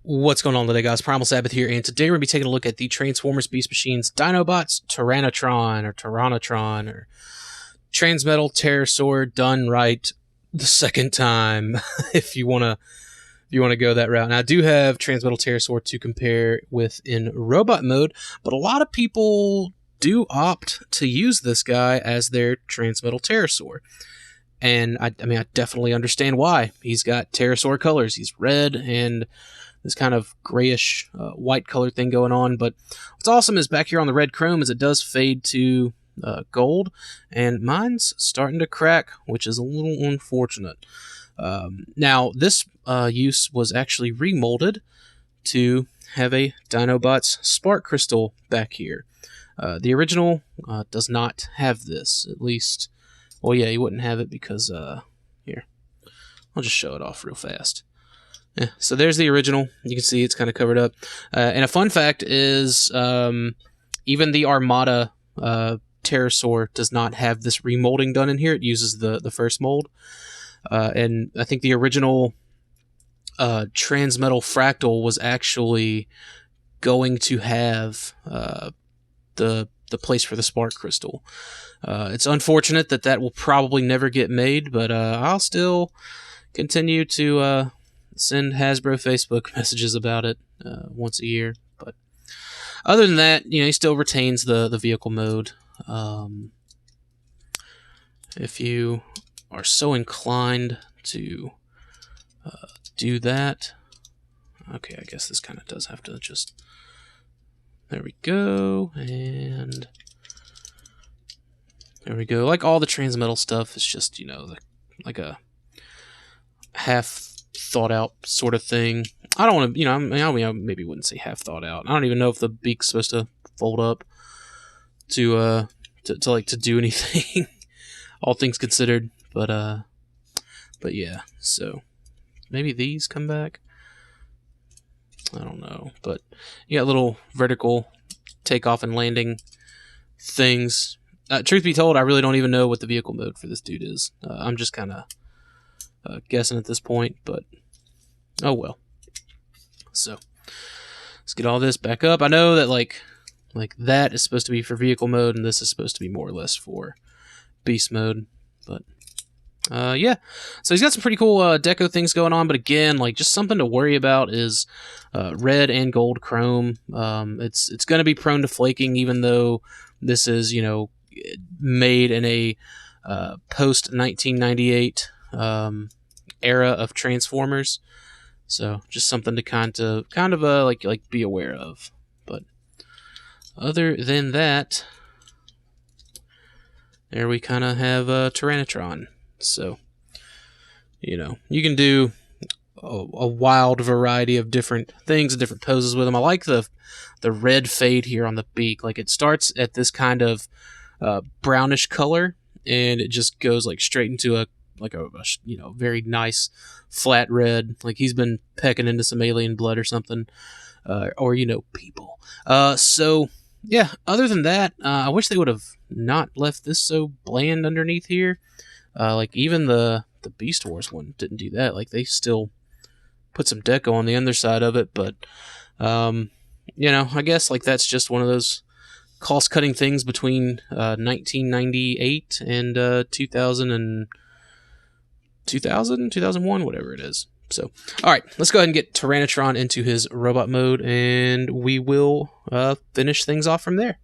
What's going on today, guys? Primal Sabbath here, and today we're going to be taking a look at the Transformers Beast Machines Dinobots Terranotron or Transmetal Terrorsaur done right the second time, if you want to go that route. Now, I do have Transmetal Terrorsaur to compare with in robot mode, but a lot of people do opt to use this guy as their Transmetal Terrorsaur. And I mean, I definitely understand why. He's got Terrorsaur colors. He's red and this kind of grayish white color thing going on. But what's awesome is back here on the red chrome is it does fade to gold, and mine's starting to crack, which is a little unfortunate. Now, this use was actually remolded to have a Dinobots Spark Crystal back here. The original does not have this, at least. Well, yeah, you wouldn't have it because, here, I'll just show it off real fast. Yeah, so there's the original. You can see it's kind of covered up. And a fun fact is, even the Armada Terrorsaur does not have this remolding done in here. It uses the first mold. And I think the original Transmetal Fractal was actually going to have the place for the Spark Crystal. It's unfortunate that will probably never get made, but I'll still continue to send Hasbro Facebook messages about it once a year. But other than that, you know, he still retains the vehicle mode. If you are so inclined to do that, okay, I guess this kind of does have to just. There we go, and there we go. Like all the Transmetal stuff, it's just, you know, like a half thought out sort of thing. I don't want to, you know, I maybe wouldn't say half thought out. I don't even know if the beak's supposed to fold up to do anything. All things considered, but yeah. So maybe these come back. I don't know, but you got little vertical takeoff and landing things. Truth be told, I really don't even know what the vehicle mode for this dude is. I'm just kind of guessing at this point, but oh well. So let's get all this back up. I know that like that is supposed to be for vehicle mode, and this is supposed to be more or less for beast mode, but yeah, so he's got some pretty cool deco things going on, but again, like just something to worry about is red and gold chrome. It's going to be prone to flaking, even though this is, you know, made in a post 1998 era of Transformers. So just something to kind of like be aware of. But other than that, there we kind of have Terranotron. So, you know, you can do a wild variety of different things and different poses with them. I like the red fade here on the beak. Like, it starts at this kind of brownish color, and it just goes like straight into a you know, very nice flat red. Like he's been pecking into some alien blood or something, or, you know, people. So yeah. Other than that, I wish they would have not left this so bland underneath here. Like even the Beast Wars one didn't do that. Like they still put some deco on the underside of it, but you know, I guess like that's just one of those cost-cutting things between 1998 and 2001, whatever it is. So, all right, let's go ahead and get Terranotron into his robot mode, and we will finish things off from there.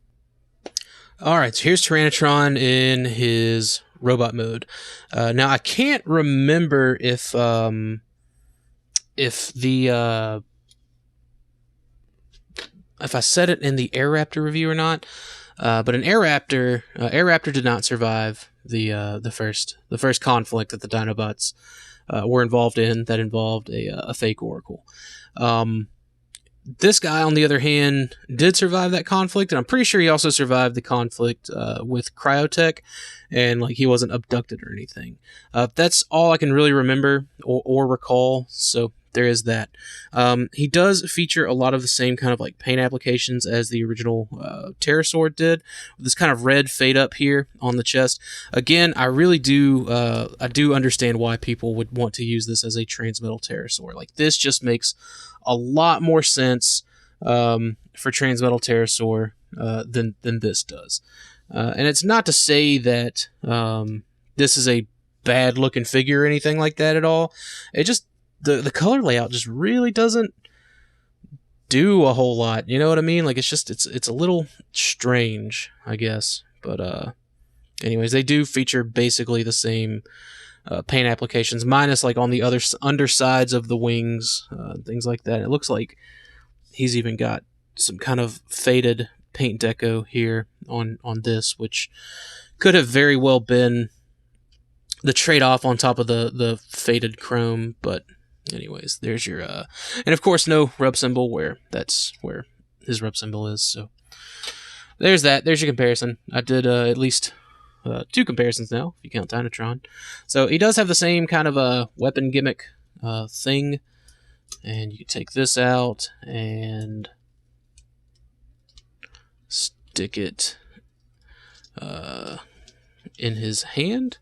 All right, so here's Terranotron in his robot mode. Now I can't remember if the if I said it in the Air Raptor review or not, but an Air Raptor did not survive the first conflict that the Dinobots were involved in. That involved a fake Oracle. This guy, on the other hand, did survive that conflict, and I'm pretty sure he also survived the conflict with Cryotech, and like he wasn't abducted or anything. That's all I can really remember or recall. So there is that. He does feature a lot of the same kind of like paint applications as the original Terrorsaur did, with this kind of red fade up here on the chest. Again, I really do understand why people would want to use this as a Transmetal Terrorsaur. Like, this just makes a lot more sense for Transmetal Terrorsaur than this does. And it's not to say that this is a bad looking figure or anything like that at all. It just, the color layout just really doesn't do a whole lot. You know what I mean? Like, it's a little strange, I guess. But anyways, they do feature basically the same paint applications, minus like on the other undersides of the wings, things like that. It looks like he's even got some kind of faded paint deco here on this, which could have very well been the trade-off on top of the faded chrome. But anyways, there's your and of course no rub symbol, where that's where his rub symbol is. So there's that. There's your comparison. I did at least 2 comparisons now, if you count Dinotron. So he does have the same kind of a weapon gimmick thing, and you can take this out and stick it in his hand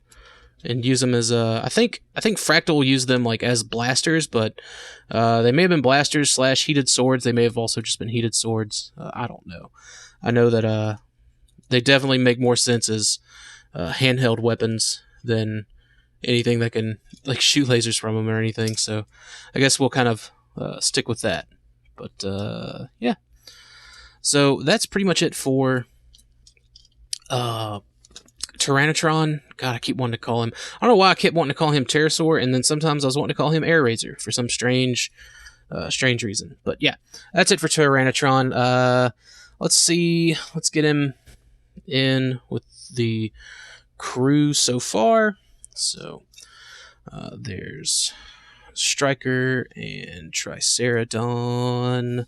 and use them as I think Fractal will use them like as blasters, but they may have been blasters / heated swords. They may have also just been heated swords. I don't know. I know that they definitely make more sense as handheld weapons than anything that can like shoot lasers from them or anything. So I guess we'll kind of stick with that. But yeah. So that's pretty much it for Terranotron. God, I keep wanting to call him. I don't know why I kept wanting to call him Terrorsaur, and then sometimes I was wanting to call him Air Razor for some strange reason. But yeah, that's it for Terranotron. Let's see. Let's get him in with the crew so far. So there's Striker and Tricerodon.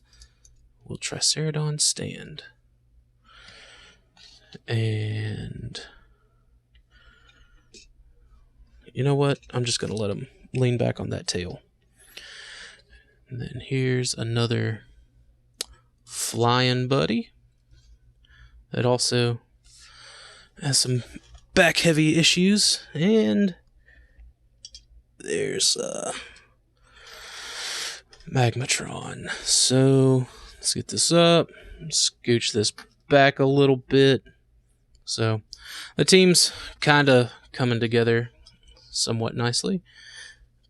Will Tricerodon stand? And you know what? I'm just going to let him lean back on that tail. And then here's another flying buddy that also has some back heavy issues. And there's Magmatron. So let's get this up, scooch this back a little bit. So the team's kind of coming together somewhat nicely.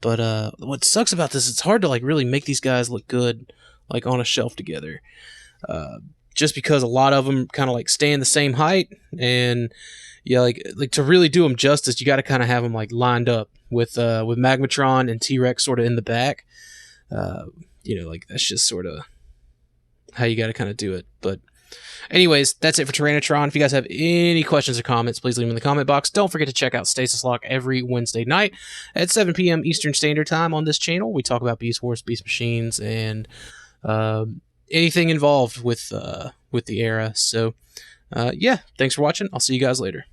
But what sucks about this, it's hard to like really make these guys look good like on a shelf together. Just because a lot of them kind of like stay in the same height, and yeah, like to really do them justice, you got to kind of have them like lined up with Magmatron and T-Rex sort of in the back. You know, like that's just sort of how you got to kind of do it. But anyways, that's it for Terranotron. If you guys have any questions or comments, please leave them in the comment box. Don't forget to check out Stasis Lock every Wednesday night at 7 p.m. Eastern Standard Time on this channel. We talk about Beast Wars, Beast Machines, and anything involved with the era. So yeah, thanks for watching. I'll see you guys later.